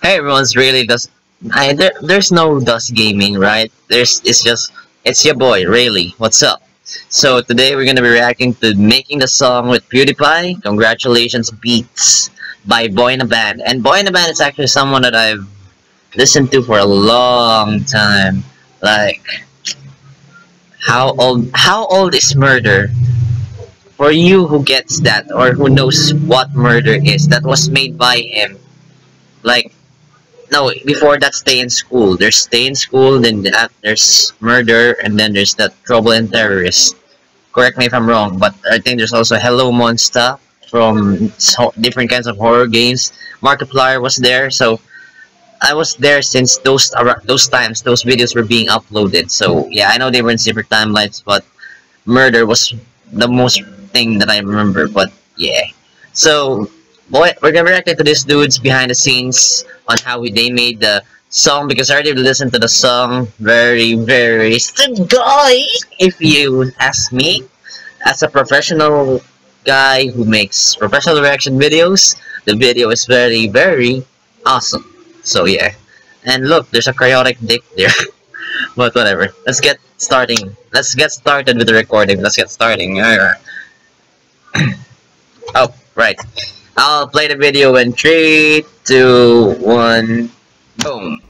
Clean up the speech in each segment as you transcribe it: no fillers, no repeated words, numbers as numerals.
Hey everyone's really Dust. There's no Dust Gaming, right? It's your boy Rayleigh. What's up? So today we're gonna be reacting to making the song with PewDiePie. Congratulations, Beats by Boy in a Band. And Boy in a Band is actually someone that I've listened to for a long time. Like, how old is Murder? For you who gets that or who knows what Murder is, that was made by him. Like, no, before that, Stay in School. There's Stay in School, then there's Murder, and then there's that Trouble and Terrorist. Correct me if I'm wrong, but I think there's also Hello Monster from different kinds of horror games. Markiplier was there, so I was there since those times those videos were being uploaded. So yeah, I know they were in separate timelines, but Murder was the most thing that I remember. But yeah, so boy, we're gonna react to this dude's behind the scenes on how they made the song, because I already listened to the song. Very guy, if you ask me, as a professional guy who makes professional reaction videos, the video is very awesome. So yeah, and look, there's a chaotic dick there. But whatever, let's get starting. Let's get started with the recording. Let's get starting. Oh, right. I'll play the video in 3, 2, 1, boom.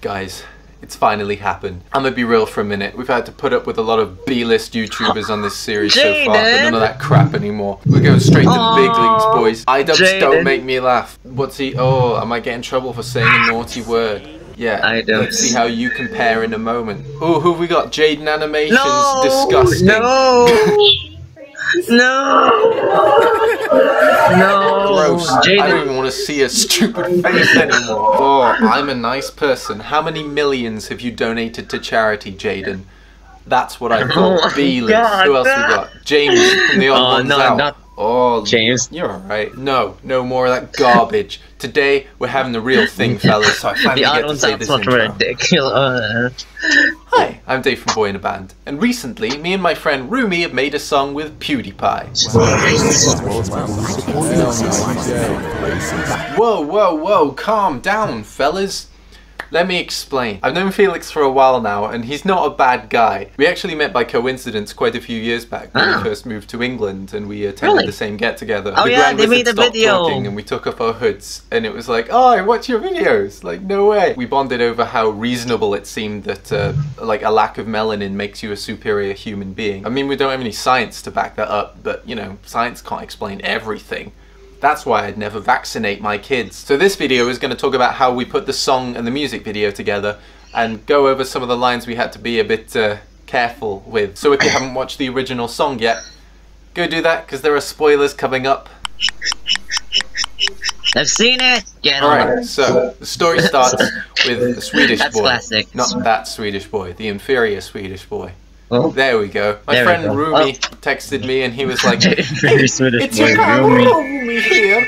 Guys, it's finally happened. I'm gonna be real for a minute. We've had to put up with a lot of B-list YouTubers on this series so far, but none of that crap anymore. We're going straight to the big leagues, boys. iDubbbz, don't make me laugh. What's he? Oh, I might get in trouble for saying a naughty word. Yeah, let's see how you compare in a moment. Oh, who have we got? Jaden Animations, no, disgusting. No! No! No! Gross. Jaden. I don't even want to see a stupid face anymore. Oh, I'm a nice person. How many millions have you donated to charity, Jaden? That's what I thought. Oh B-list. God. Who else we got? James from the Odd Ones Out. Not oh, James. You're alright. No more of that garbage. Today, we're having the real thing, fellas, so I finally get to say this intro. Hi, I'm Dave from Boy in a Band, and recently, me and my friend Rumi have made a song with PewDiePie. Whoa, calm down, fellas. Let me explain. I've known Felix for a while now, and he's not a bad guy. We actually met by coincidence quite a few years back when we first moved to England, and we attended the same get-together. Oh yeah, they made a video! Talking, and we took off our hoods, and it was like, oh, I watch your videos! Like, no way! We bonded over how reasonable it seemed that, like, a lack of melanin makes you a superior human being. I mean, we don't have any science to back that up, but, you know, science can't explain everything. That's why I'd never vaccinate my kids. So this video is going to talk about how we put the song and the music video together and go over some of the lines we had to be a bit careful with. So if you haven't watched the original song yet, go do that, because there are spoilers coming up. I've seen it! Alright, so the story starts with a Swedish boy. Classic. Not that Swedish boy, the inferior Swedish boy. Oh. There we go. My friend Rumi texted me and he was like, hey, it's your Rumi here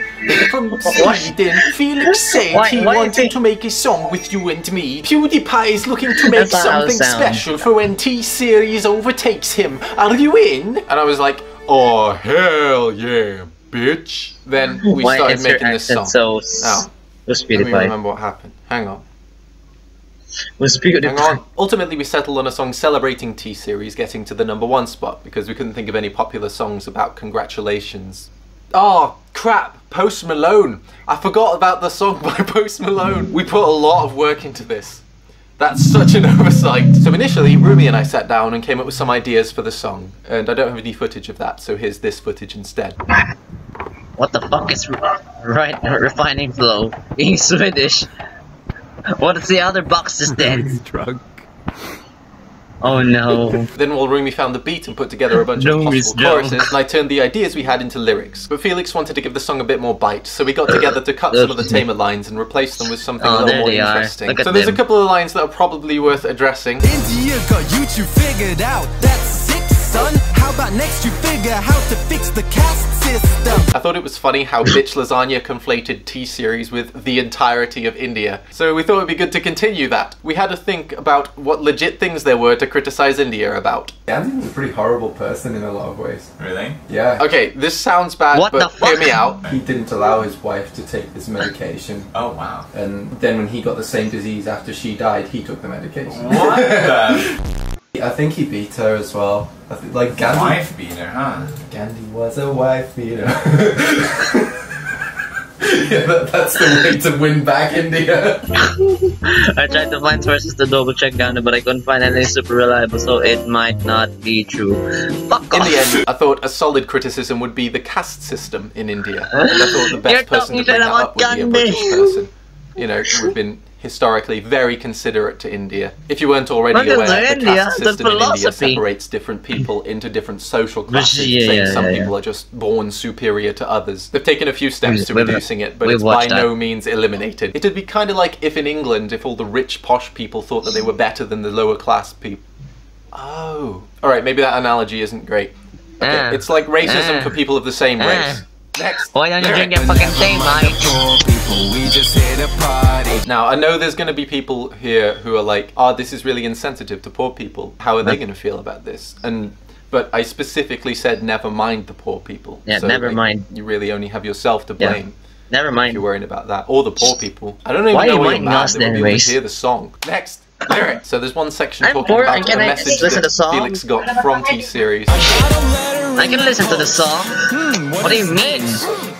from Sweden. Felix said he wanted to make a song with you and me. PewDiePie is looking to make something special for when T-Series overtakes him. Are you in? And I was like, oh, hell yeah, bitch. Then we started making this song. Now, let me remember what happened. Hang on. Hang on. Ultimately, we settled on a song celebrating T-Series getting to the #1 spot because we couldn't think of any popular songs about congratulations. Oh, crap! Post Malone! I forgot about the song by Post Malone! We put a lot of work into this. That's such an oversight. So initially, Rumi and I sat down and came up with some ideas for the song, and I don't have any footage of that, so here's this footage instead. What the fuck is refining flow? Being Swedish. What is the other boxes then? He's drunk. Oh no. Then while Rumi found the beat and put together a bunch of possible choruses, and I turned the ideas we had into lyrics. But Felix wanted to give the song a bit more bite, so we got together to cut some of the tamer lines and replace them with something a little more interesting. So there's a couple of lines that are probably worth addressing. India got YouTube figured out. That's sick, son. How but next you figure how to fix the caste system. I thought it was funny how Bitch Lasagna conflated T-Series with the entirety of India. So we thought it'd be good to continue that. We had to think about what legit things there were to criticize India about. Gandhi was a pretty horrible person in a lot of ways. Really? Yeah. Okay, this sounds bad, What but the fuck? hear me out. He didn't allow his wife to take this medication. Oh, wow. And then when he got the same disease after she died, he took the medication. What the? I think he beat her as well. Like Gandhi. Wife beater, huh? Gandhi was a wife beater. Yeah, that's the way to win back India. I tried to find sources to double check Gandhi, but I couldn't find anything super reliable, so it might not be true. Fuck In off. the end, I thought a solid criticism would be the caste system in India. And I thought the best You're person to talking bring that about up would be a Gandhi. British person. You know, we've been historically very considerate to India. If you weren't already Not aware, just the India, caste the system in India philosophy. separates different people into different social classes, Yeah, saying yeah, some yeah, people yeah. are just born superior to others. They've taken a few steps to We've- reducing it, but we've it's by watched that. no means eliminated. It'd be kind of like if in England, if all the rich, posh people thought that they were better than the lower class people. Oh. Alright, maybe that analogy isn't great. Okay, it's like racism for people of the same race. Next. Why don't you drink your fucking tea, mate? We just hit a party. Now, I know there's going to be people here who are like, oh, this is really insensitive to poor people. How are they going to feel about this? But I specifically said never mind the poor people. Yeah, never mind. You really only have yourself to Yeah. blame Never if mind. you're worrying about that. Or the poor people. I don't even Why know are you why you're minding mad. us They won't then, be able Reese? to hear the song. Next. Lyric. So there's one section I'm talking poor, about and can a I message listen to that song? Felix got from T-Series. I can listen to the song. What do you mean?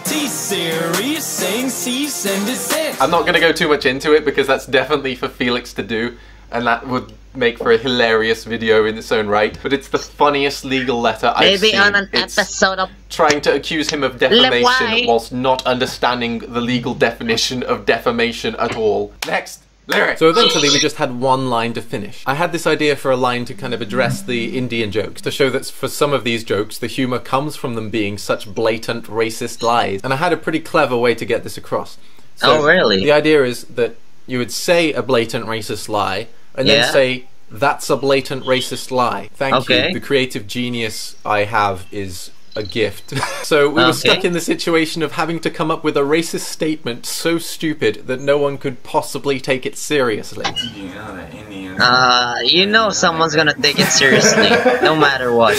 T-Series saying cease and desist. I'm not going to go too much into it because that's definitely for Felix to do, and that would make for a hilarious video in its own right. But it's the funniest legal letter I've Maybe seen. on an It's episode of trying to accuse him of Why? defamation whilst not understanding the legal definition of defamation at all. Next. Lyric. So eventually we just had one line to finish. I had this idea for a line to kind of address the Indian jokes, to show that for some of these jokes the humour comes from them being such blatant racist lies. And I had a pretty clever way to get this across. So Oh, really? The idea is that you would say a blatant racist lie and Yeah. then say, that's a blatant racist lie. Thank Okay. you. The creative genius I have is a gift. So we were stuck in the situation of having to come up with a racist statement so stupid that no one could possibly take it seriously. You know that Indians. you know someone's gonna take it seriously, no matter what.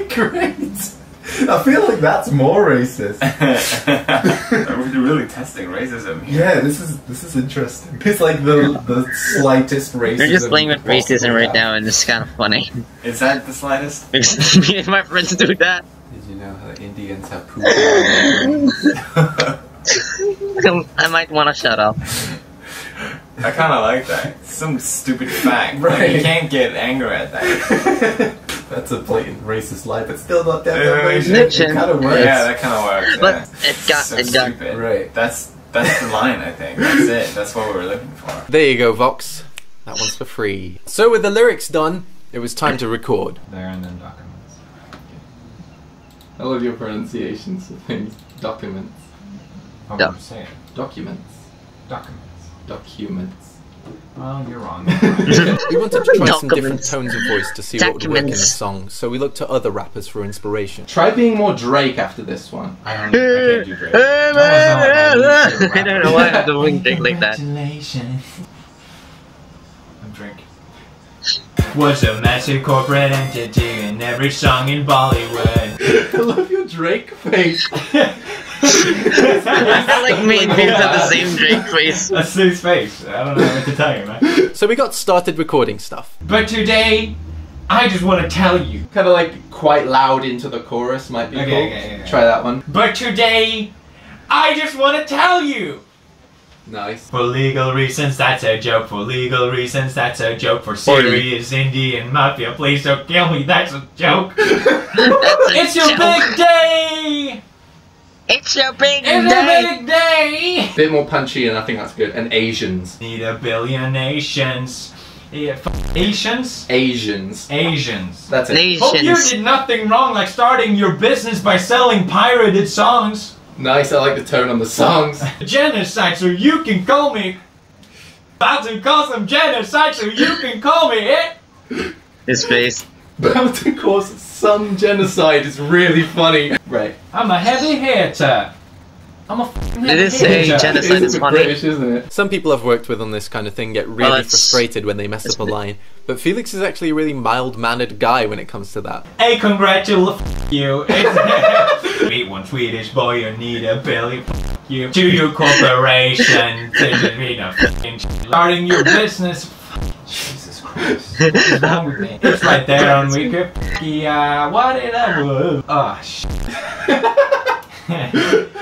Great. I feel like that's more racist. We're really testing racism here. Yeah, this is interesting. It's like the slightest racism. You're just playing with possible racism right now. now, and it's kind of funny. Is that the slightest? Because me and my friends do that. Did you know how Indians have poop on their brains? I might want to shut up. I kind of like that. It's some stupid fact. Like, Right. you can't get angry at that. That's a blatant racist lie, but still not Yeah, defamation. Snitching. It kind of works. Yeah, that kind of works. But yeah. it got So it got. stupid. Right. That's the line, I think. That's it. That's what we were looking for. There you go, Vox. That one's for free. So with the lyrics done, it was time to record. There and then documents. I love your pronunciations of things. Documents. How Yeah. would you say it? Documents. Documents. Documents. Well, you're wrong. We wanted to try some different Documents. tones of voice to see what would work in the Documents. song, so we looked to other rappers for inspiration. Try being more Drake after this one. I can't do great. I don't know why I'm doing things like that. Congratulations. I'm drinking. Was a massive corporate entity in every song in Bollywood. I love your Drake face. I feel like me and Vince have the same Drake face. That's his face. I don't know what to tell you, man. So we got started recording stuff. But today, I just want to tell you. Kind of like quite loud into the chorus might be Okay, cool. okay. Try that one. But today, I just want to tell you. Nice. For legal reasons, that's a joke. For legal reasons, that's a joke. For serious Indian mafia, please don't kill me. That's a joke. It's your big day. It's your big It's day. a big day. Bit more punchy, and I think that's good. And Asians. Need a billion nations. Yeah, Asians? Asians. Asians. That's it. Hope you Nations. did nothing wrong like starting your business by selling pirated songs. Nice, I like the tone on the songs. Genocide, so you can call me. About to call some genocide, so you can call me it. His face. about to cause some genocide is really funny. Right. I'm a heavy hitter. I'm a f***ing Did it say genocide is funny? British, isn't it? Some people I've worked with on this kind of thing get really frustrated when they mess up a line, but Felix is actually a really mild-mannered guy when it comes to that. Hey, congratulations, you. Meet one Swedish boy, you need a belly. You to your corporation, starting your business. Jesus Christ, what's wrong with me? It's right there on Wikipedia. What did I do? Oh shit.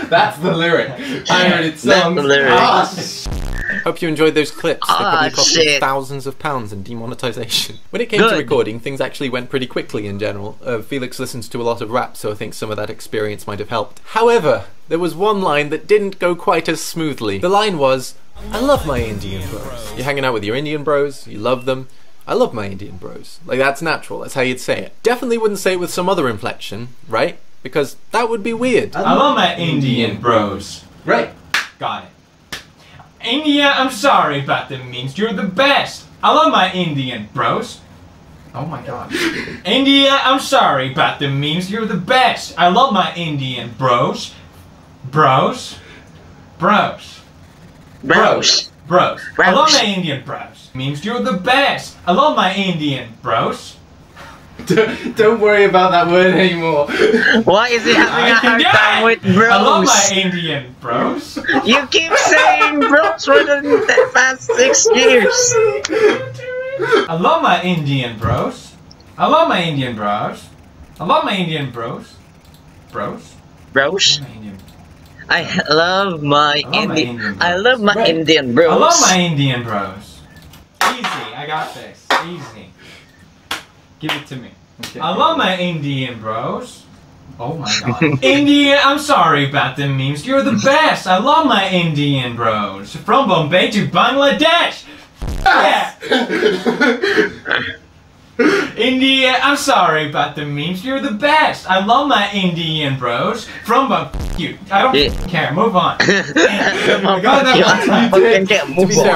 That's the lyric. I heard it sung. That's the lyric. Hope you enjoyed those clips. They probably cost me thousands of pounds in demonetization. When it came to recording, things actually went pretty quickly in general. Felix listens to a lot of rap, so I think some of that experience might have helped. However, there was one line that didn't go quite as smoothly. The line was, I love my Indian bros. You're hanging out with your Indian bros, you love them. I love my Indian bros. Like, that's natural, that's how you'd say it. Definitely wouldn't say it with some other inflection, right? Because that would be weird. I love my Indian bros. Right. Got it. India, I'm sorry, but that means you're the best. I love my Indian bros. Oh my god. India, I'm sorry, but that means you're the best. I love my Indian bros. Bros. Bros. Bros. Bros. I love my Indian bros. Means you're the best. I love my Indian bros. Don't worry about that word anymore. Why is he having a hard time with bros? I love my Indian bros. You keep saying bros for the past 6 years. I love my Indian bros. I love my Indian bros. I love my Indian bros. Bros? Bros? I love my Indian. I bros. love my Indian bros. I love my Indian bros. Easy, I got this. Easy. Give it to me. Okay. I love my Indian bros. Oh my god. India, I'm sorry about the memes. You're the best. I love my Indian bros. From Bombay to Bangladesh. Yeah. India, I'm sorry about the memes. You're the best. I love my Indian bros. From you. I don't care. Move on. To be fair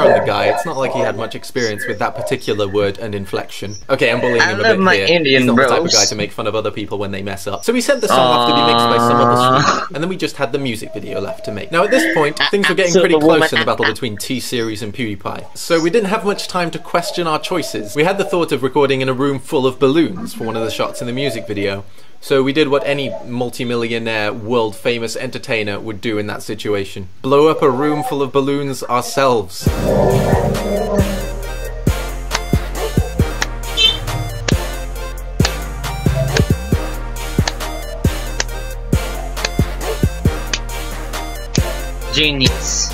on the guy, it's not like he had much experience with that particular word and inflection. Okay, I'm bullying him a bit here. He's not the type of guy to make fun of other people when they mess up. So we sent the song off to be mixed by some other student, and then we just had the music video left to make. Now at this point, things were getting pretty close in the battle between T-Series and PewDiePie. So we didn't have much time to question our choices. We had the thought of recording in a room full of balloons for one of the shots in the music video. So we did what any multi-millionaire, world-famous entertainer would do in that situation. Blow up a room full of balloons ourselves. Genius.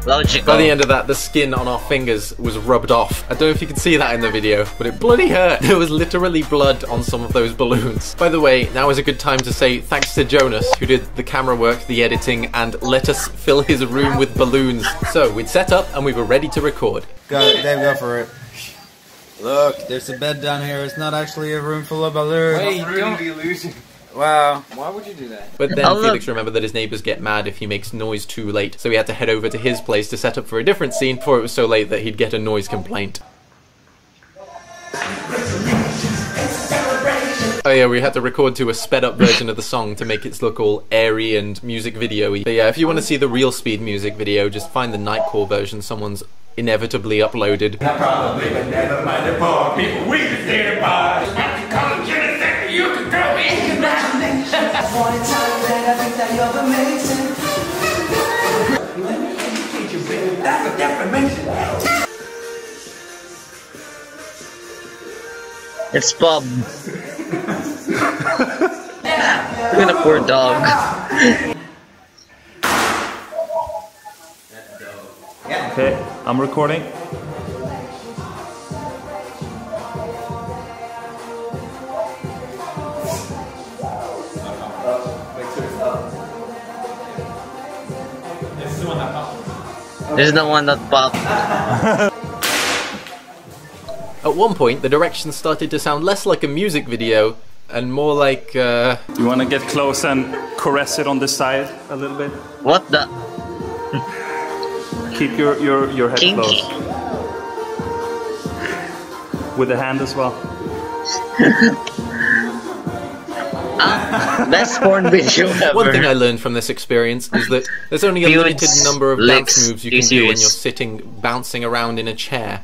Logical. By the end of that, the skin on our fingers was rubbed off. I don't know if you can see that in the video, but it bloody hurt. There was literally blood on some of those balloons. By the way, now is a good time to say thanks to Jonas, who did the camera work, the editing, and let us fill his room with balloons. So, we'd set up and we were ready to record. Got it, Dave, go for it. Look, there's a bed down here. It's not actually a room full of balloons. Wait, don't the illusion. Wow. Why would you do that? But then Felix remembered that his neighbours get mad if he makes noise too late, so he had to head over to his place to set up for a different scene before it was so late that he'd get a noise complaint. Oh yeah, we had to record to a sped up version of the song to make it look all airy and music video-y. But yeah, if you want to see the real speed music video, just find the Nightcore version someone's inevitably uploaded. I probably would never mind the poor people we can stay apart. I can call anything you can throw in. Congratulations. I want to tell you that I think that you're amazing. Let me educate you, baby. That's a defamation. It's Bob. Look at a poor dog. Okay, I'm recording. This is the one that popped. At one point, the directions started to sound less like a music video and more like, You want to get close and caress it on the side a little bit? What the? Keep your head Kinky. close. With the hand as well. Best porn video ever. One thing I learned from this experience is that there's only a limited number of dance moves you can do when you're sitting, bouncing around in a chair.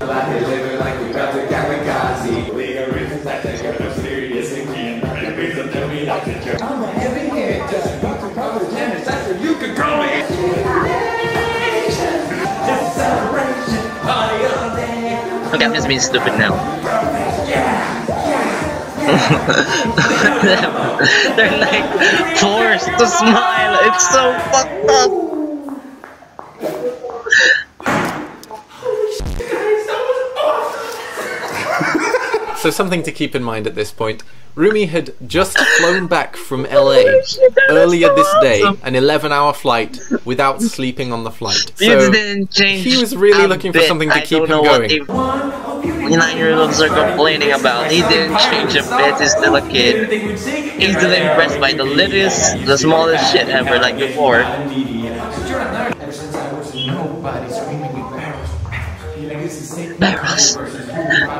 Look, I'm just being stupid now. They're like forced to smile. It's so fucked up. So something to keep in mind at this point. Rumi had just flown back from LA earlier this day, an 11-hour flight, without sleeping on the flight. So he was really looking for something to keep him going. 9-year-olds are complaining about. He didn't change a bit, he's still a kid. Easily impressed by the smallest shit ever, like before. Ever since I was nobody screaming with barrels. By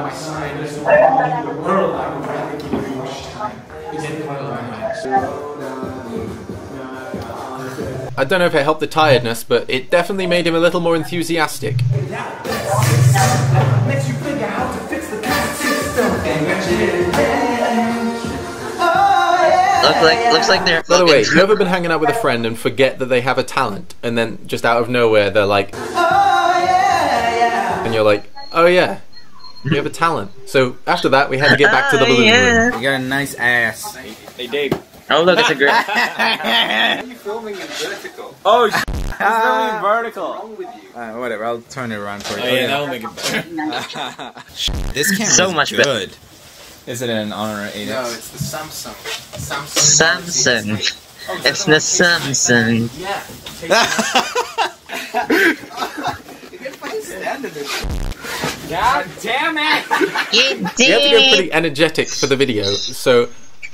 my side, there's no one in the world I would rather give you much time. It didn't quite like I don't know if it helped the tiredness, but it definitely made him a little more enthusiastic. Makes you figure how to fix the system. Looks like they're. By the way, you ever been hanging out with a friend and forget that they have a talent, and then just out of nowhere they're like, and you're like, oh yeah, you have a talent. So after that, we had to get back to the balloon room. You got a nice ass. Hey Dave. Oh look, it's a girl. Why are you filming in vertical? Oh, it's filming vertical. What's wrong with you? Whatever, I'll turn it around for you. Oh yeah, that'll make it better. This camera's So much good. Is it an Honor 8X? No, it's the Samsung. Samsung. It's the Samsung. Yeah. God damn it! You We had to get pretty energetic for the video, so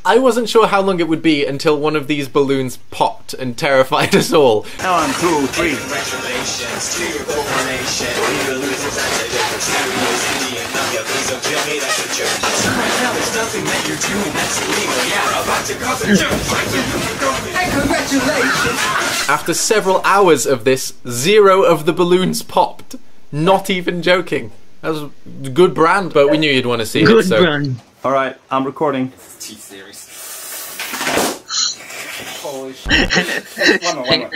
I wasn't sure how long it would be until one of these balloons popped and terrified us all. Now I'm cool, free. Congratulations to your coronation. You lose it, that's a different serious Indian. Now your piece of Jimmy, that's a joke. Right now there's nothing that you're doing that's illegal. Yeah, about to cause a joke. And congratulations. After several hours of this, 0 of the balloons popped. Not even joking. That was a good brand, but we knew you'd want to see it. Good So. run. Alright, I'm recording. T-Series. Holy shit. One more.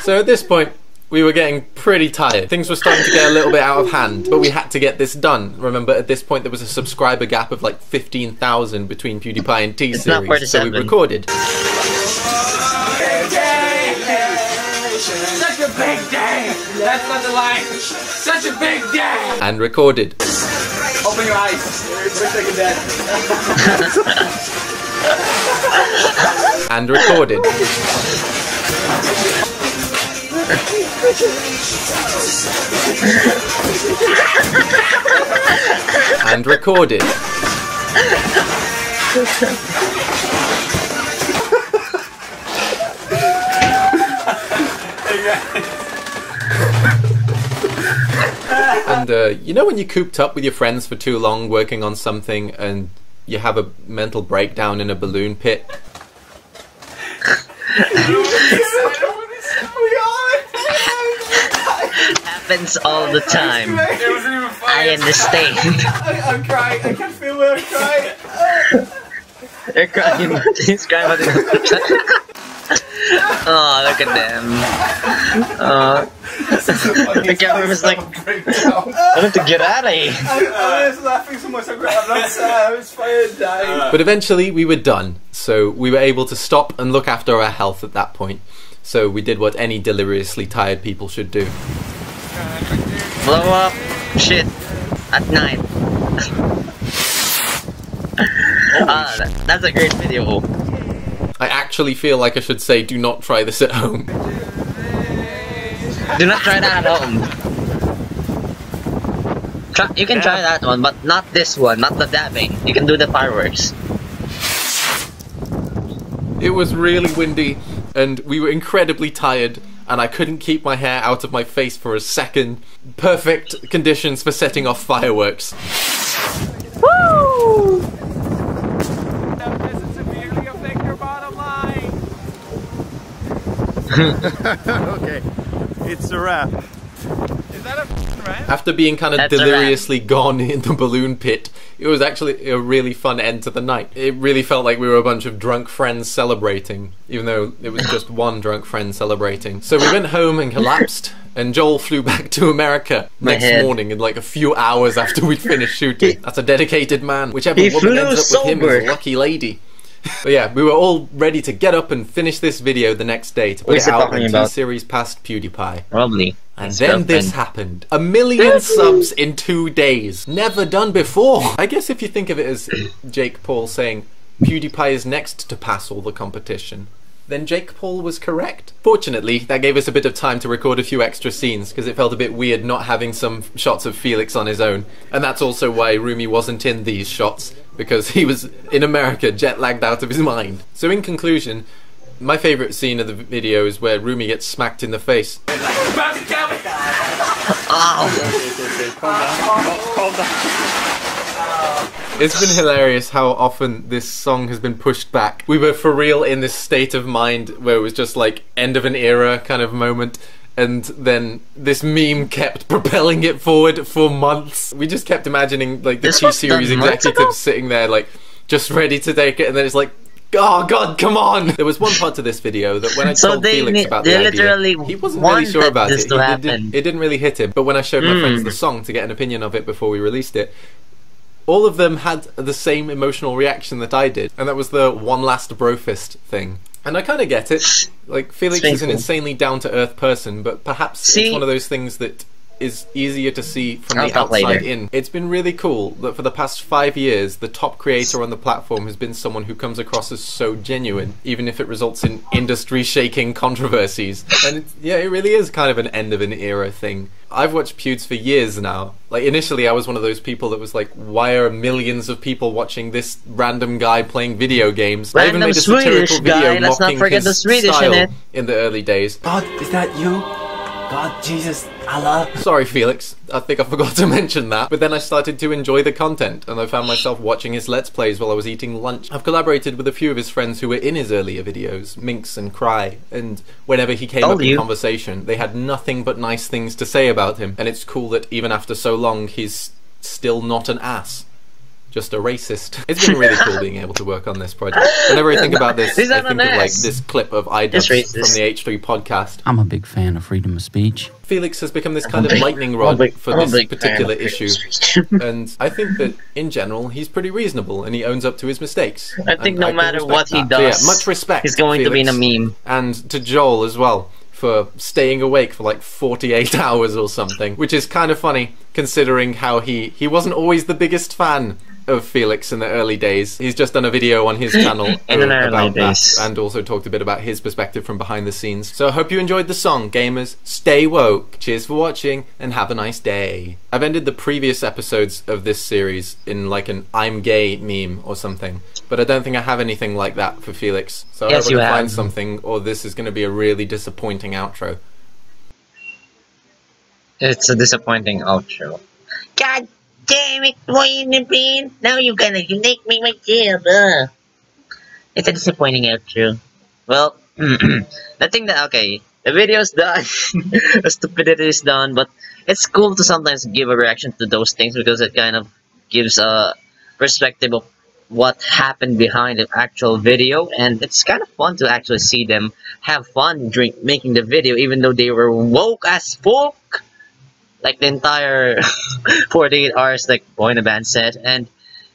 So at this point, we were getting pretty tired. Things were starting to get a little bit out of hand, but we had to get this done. Remember, at this point, there was a subscriber gap of like 15,000 between PewDiePie and T-Series, so we 47. recorded. Such a big day! That's not the line! Such a big day! And recorded. Open your eyes. Wish I could dead. And recorded. And recorded. And you know when you're cooped up with your friends for too long working on something and you have a mental breakdown in a balloon pit? Happens all the time. It wasn't even funny. I understand. I'm crying. I can feel it. I'm crying. They're crying. He's crying. Oh, look at them. The camera was like, I want to get out of here. I'm just laughing so much. I'm not sad. I'm inspired dying. But eventually we were done, so we were able to stop and look after our health at that point. So we did what any deliriously tired people should do. Blow up shit at night. That's a great video. I actually feel like I should say, do not try this at home. Do not try that at home. You can try that one, but not this one, not the dabbing. You can do the fireworks. It was really windy, and we were incredibly tired. and I couldn't keep my hair out of my face for a second. Perfect conditions for setting off fireworks. Woo! Okay, it's a wrap. Is that a wrap? After being kind of That's a deliriously gone in the balloon pit, it was actually a really fun end to the night. It really felt like we were a bunch of drunk friends celebrating, even though it was just one drunk friend celebrating. So we went home and collapsed, and Joel flew back to America next morning in like a few hours after we'd finished shooting. That's a dedicated man. Whichever woman ends up with him is a lucky lady. But yeah, we were all ready to get up and finish this video the next day to put it out on T-Series past PewDiePie. Probably. And then this happened. 1 million subs in 2 days. Never done before. I guess if you think of it as Jake Paul saying PewDiePie is next to pass all the competition, then Jake Paul was correct. Fortunately, that gave us a bit of time to record a few extra scenes, because it felt a bit weird not having some shots of Felix on his own. And that's also why Rumi wasn't in these shots, because he was in America, jet-lagged out of his mind. So in conclusion, my favourite scene of the video is where Rumi gets smacked in the face. It's been hilarious how often this song has been pushed back. We were for real in this state of mind where it was just like end of an era kind of moment, and then this meme kept propelling it forward for months. We just kept imagining like the T-Series executives sitting there like just ready to take it, and then it's like, oh god, come on! There was one part to this video that when I told Felix about the idea, he wasn't really sure about it. It didn't really hit him. But when I showed my friends the song to get an opinion of it before we released it, all of them had the same emotional reaction that I did, and that was the one last brofist thing. And I kind of get it. Like, Felix is an insanely down-to-earth person, but perhaps it's one of those things that is easier to see from the outside in. It's been really cool that for the past 5 years, the top creator on the platform has been someone who comes across as so genuine, even if it results in industry-shaking controversies. And yeah, it really is kind of an end of an era thing. I've watched Pewds for years now. Like, initially I was one of those people that was like, why are millions of people watching this random guy playing video games? I even made a satirical video mocking his style in the early days. God, is that you? God, Jesus, Allah. Sorry, Felix. I think I forgot to mention that. But then I started to enjoy the content, and I found myself watching his Let's Plays while I was eating lunch. I've collaborated with a few of his friends who were in his earlier videos, Minx and Cry, and whenever he came up in conversation, they had nothing but nice things to say about him. And it's cool that even after so long, he's still not an ass. Just a racist. It's been really cool being able to work on this project. Whenever I think about this, I think of like this clip of iDubbbz from the H3 podcast. I'm a big fan of freedom of speech. Felix has become this kind of lightning rod for this particular issue, and I think that in general he's pretty reasonable and he owns up to his mistakes. I think no matter what he does, so yeah, much respect. He's going to be in a meme. And to Joel as well for staying awake for like 48 hours or something, which is kind of funny considering how he wasn't always the biggest fan of Felix in the early days. He's just done a video on his channel about that, and also talked a bit about his perspective from behind the scenes. So I hope you enjoyed the song, gamers. Stay woke. Cheers for watching, and have a nice day. I've ended the previous episodes of this series in like an I'm gay meme or something, but I don't think I have anything like that for Felix. So I hope I can find something, or this is going to be a really disappointing outro. It's a disappointing outro. God damn it, boy, now you're gonna make me my job. It's a disappointing outro. Well, the thing that, okay, the video's done, the stupidity is done, but it's cool to sometimes give a reaction to those things because it kind of gives a perspective of what happened behind the actual video, and it's kind of fun to actually see them have fun making the video, even though they were woke as fuck. Like the entire 48 hours, like Boynaban said, and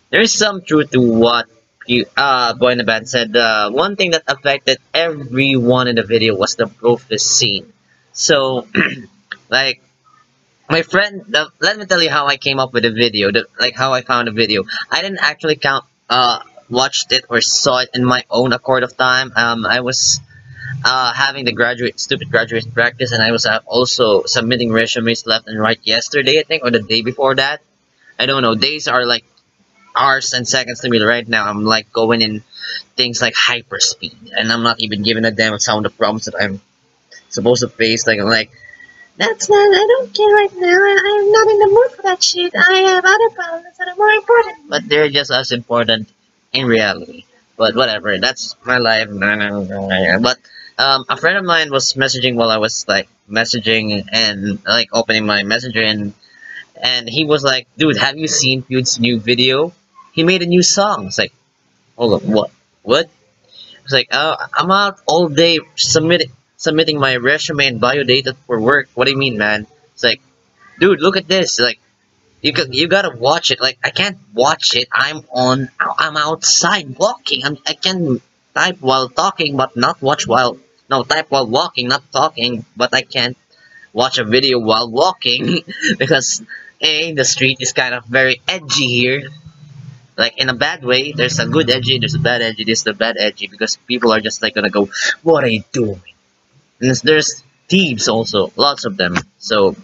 there's some truth to what Boynaban said. One thing that affected everyone in the video was the brofist scene. So, like, my friend, let me tell you how I came up with the video, like how I found the video. I didn't actually watched it or saw it in my own accord of time. I was having the stupid graduation practice, and I was also submitting resumes left and right yesterday, I think, or the day before that. I don't know, days are like hours and seconds to me right now. I'm like going in things like hyperspeed, and I'm not even giving a damn with some of the problems that I'm supposed to face like that's not, I don't care right now. I'm not in the mood for that shit. I have other problems that are more important. But they're just as important in reality. But whatever, that's my life. But a friend of mine was messaging while I was like messaging and like opening my messenger, and he was like, "Dude, have you seen Pew's new video? He made a new song." It's like, hold on, what? What? It's like, I'm out all day submitting my resume and bio data for work. What do you mean, man? It's like, dude, look at this. Like, you gotta watch it. Like, I can't watch it. I'm outside walking. I can type while talking, but not watch while. No, type while walking, not talking. But I can't watch a video while walking because the street is kind of very edgy here. Like in a bad way, there's a good edgy, there's a bad edgy, there's the bad edgy because people are just like gonna go, "What are you doing?" And there's thieves also, lots of them. So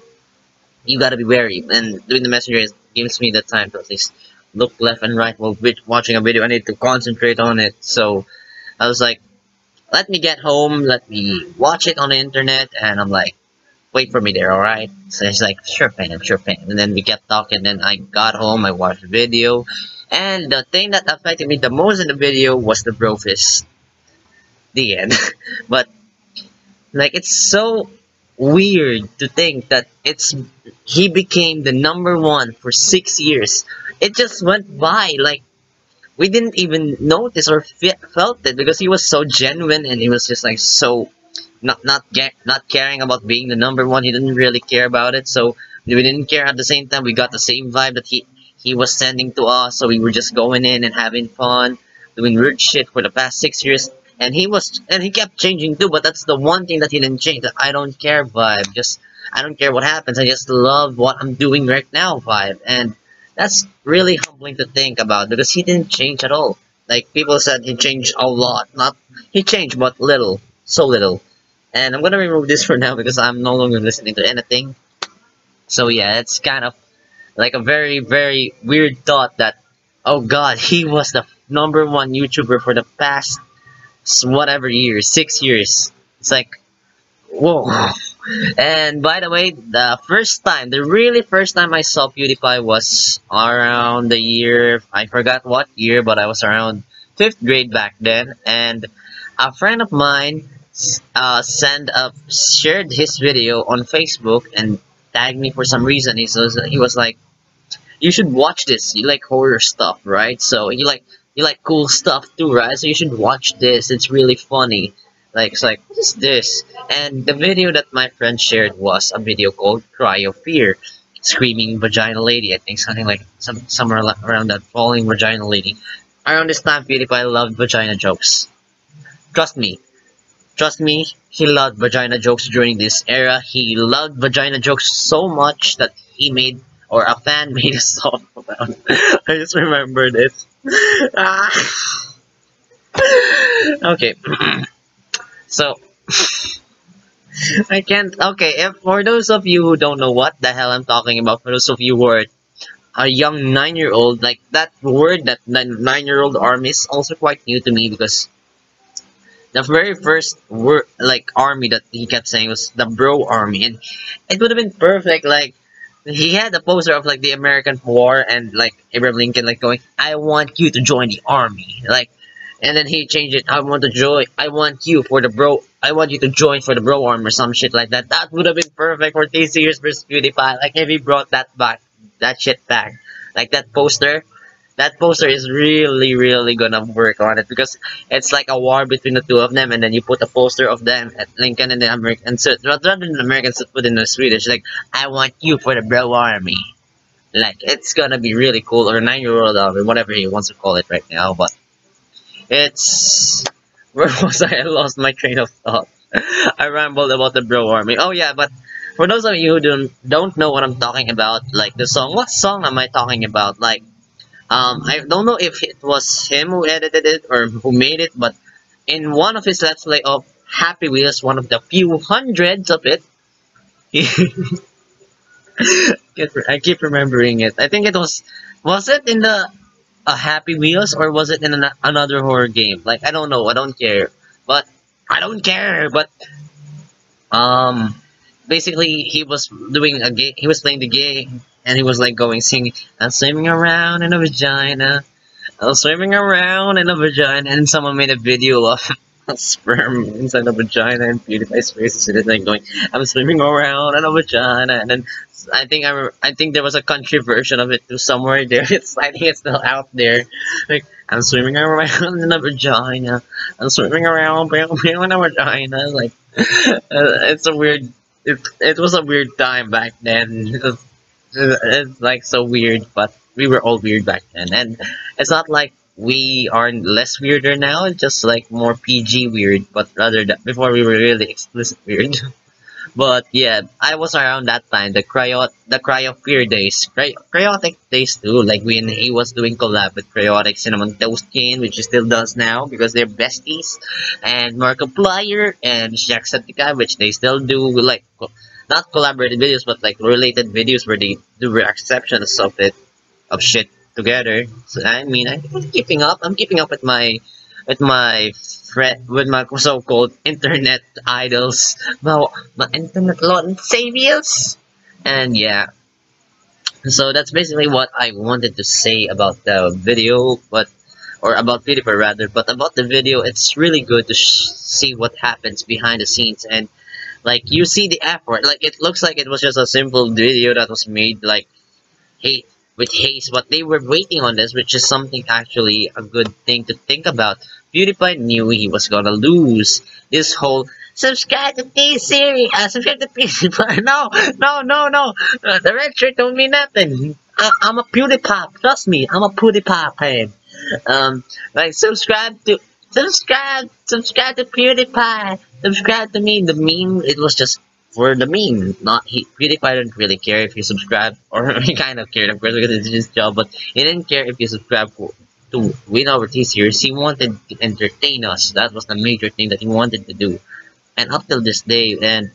you gotta be wary. And doing the messenger gives me the time to at least look left and right while watching a video. I need to concentrate on it. So I was like, let me get home, let me watch it on the internet, and I'm like, wait for me there, alright? So he's like, sure fam, sure fam. And then we kept talking, then I got home, I watched the video, and the thing that affected me the most in the video was the bro fist. The end. But like, it's so weird to think that he became the #1 for 6 years. It just went by, like, we didn't even notice or felt it because he was so genuine and he was just like so not caring about being the #1. He didn't really care about it, so we didn't care. At the same time, we got the same vibe that he was sending to us, so we were just going in and having fun, doing weird shit for the past 6 years. And he kept changing too, but that's the one thing that he didn't change. The I don't care vibe. Just I don't care what happens. I just love what I'm doing right now vibe. And that's really humbling to think about because he didn't change at all. Like people said he changed a lot. Not he changed but little. So little. And I'm gonna remove this for now because I'm no longer listening to anything. So yeah, it's kind of like a very, very weird thought that, oh god, he was the #1 YouTuber for the past whatever years, 6 years. It's like, whoa. And by the way, the really first time I saw PewDiePie was around the year, I forgot what year, but I was around 5th grade back then, and a friend of mine shared his video on Facebook and tagged me for some reason. He was like, you should watch this. You like horror stuff, right? So you like cool stuff too, right? So you should watch this. It's really funny. Like it's like, what is this? And the video that my friend shared was a video called "Cry of Fear," screaming vagina lady. I think something like somewhere around that, falling vagina lady. Around this time, PewDiePie loved vagina jokes. Trust me. Trust me, he loved vagina jokes during this era. He loved vagina jokes so much that he made, or a fan made a song about it. I just remembered it. Okay. So, I can't, okay, if for those of you who don't know what the hell I'm talking about, for those of you who are a young 9-year-old, like that word, that 9-year-old army is also quite new to me because the very first word, like army that he kept saying was the bro army, and it would have been perfect. Like he had a poster of like the American war and like Abraham Lincoln like going, "I want you to join the army," like, and then he changed it. I want you for the bro. I want you to join for the bro army or some shit like that. That would have been perfect for this year's versus PewDiePie. Like if he brought that back, that shit back, like that poster. That poster is really, really gonna work on it because it's like a war between the two of them, and then you put a poster of them at Lincoln and the American. So rather than the Americans put in the Swedish, like I want you for the bro army. Like it's gonna be really cool, or 9-year-old army, whatever he wants to call it right now. But it's where was I? I lost my train of thought. I rambled about the bro army. Oh yeah, but for those of you who don't know what I'm talking about, like the song. What song am I talking about? Like. I don't know if it was him who edited it or who made it, but in one of his Let's Play of Happy Wheels, one of the few hundreds of it, I keep remembering it. I think it was it in the Happy Wheels or was it in another horror game? Like, I don't know, I don't care. But, Um, basically he was doing a game. He was playing the game, and he was like going singing, "I'm swimming around in a vagina. I'm swimming around in a vagina," and someone made a video of a sperm inside a vagina, and PewDiePie's face is sitting like going, "I'm swimming around in a vagina," and then I think there was a country version of it too somewhere there. I think it's still out there. Like, "I'm swimming around in a vagina. I'm swimming around in a vagina." Like, it's a weird. It was a weird time back then. It's like so weird, but we were all weird back then, and it's not like we are less weirder now. It's just like more PG weird, but rather than before we were really explicit weird. But yeah, I was around that time, the cryo days, cryotic days too. Like when he was doing collab with Cryotic Cinnamon Toastkin, which he still does now because they're besties, and Markiplier and Jacksepticeye, which they still do like not collaborated videos, but like related videos where they do reactions of shit together. So I mean, I'm keeping up. I'm keeping up with my with my so-called internet idols, my internet lord and saviors, and yeah. So that's basically what I wanted to say about the video, but or about PewDiePie rather. But about the video, it's really good to see what happens behind the scenes, and like you see the effort. Like it looks like it was just a simple video that was made like hey with haste, but they were waiting on this, which is something actually a good thing to think about. PewDiePie knew he was gonna lose this whole subscribe to T-Series, subscribe to PewDiePie. No. The red shirt don't mean nothing. I'm a PewDiePie. Trust me, I'm a PewDiePie fan. Like subscribe to PewDiePie. Subscribe to me. The meme, it was just for the meme. Not PewDiePie didn't really care if you subscribe, or he kind of cared, of course, because it's his job. But he didn't care if you subscribe to win over T-Series. He wanted to entertain us. That was the major thing that he wanted to do, and up till this day, and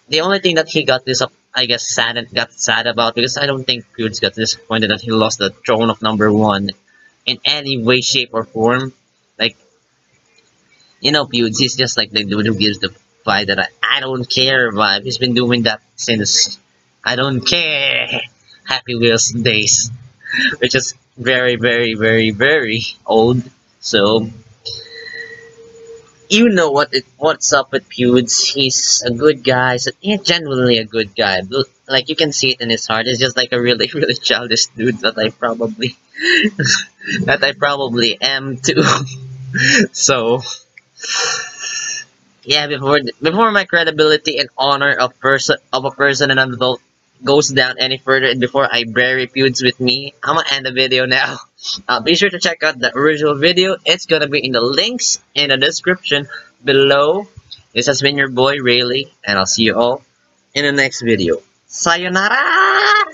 the only thing that he got this up, I guess, got sad about, because I don't think Pewds got disappointed that he lost the throne of #1 in any way, shape, or form. Like, you know, Pewds, he's just like the dude who gives the vibe that I don't care vibe. He's been doing that since I don't care Happy Wheels days, which is very, very, very, very old. So you know what's up with Pewds. He's a good guy. He's genuinely a good guy. Like you can see it in his heart. He's just like a really, really childish dude that I probably that I probably am too. So yeah, before my credibility and honor of a person and an adult goes down any further, and before I bury Pewds with me, I'm gonna end the video now. Be sure to check out the original video. It's gonna be in the links in the description below. This has been your boy Rayleigh, and I'll see you all in the next video. Sayonara!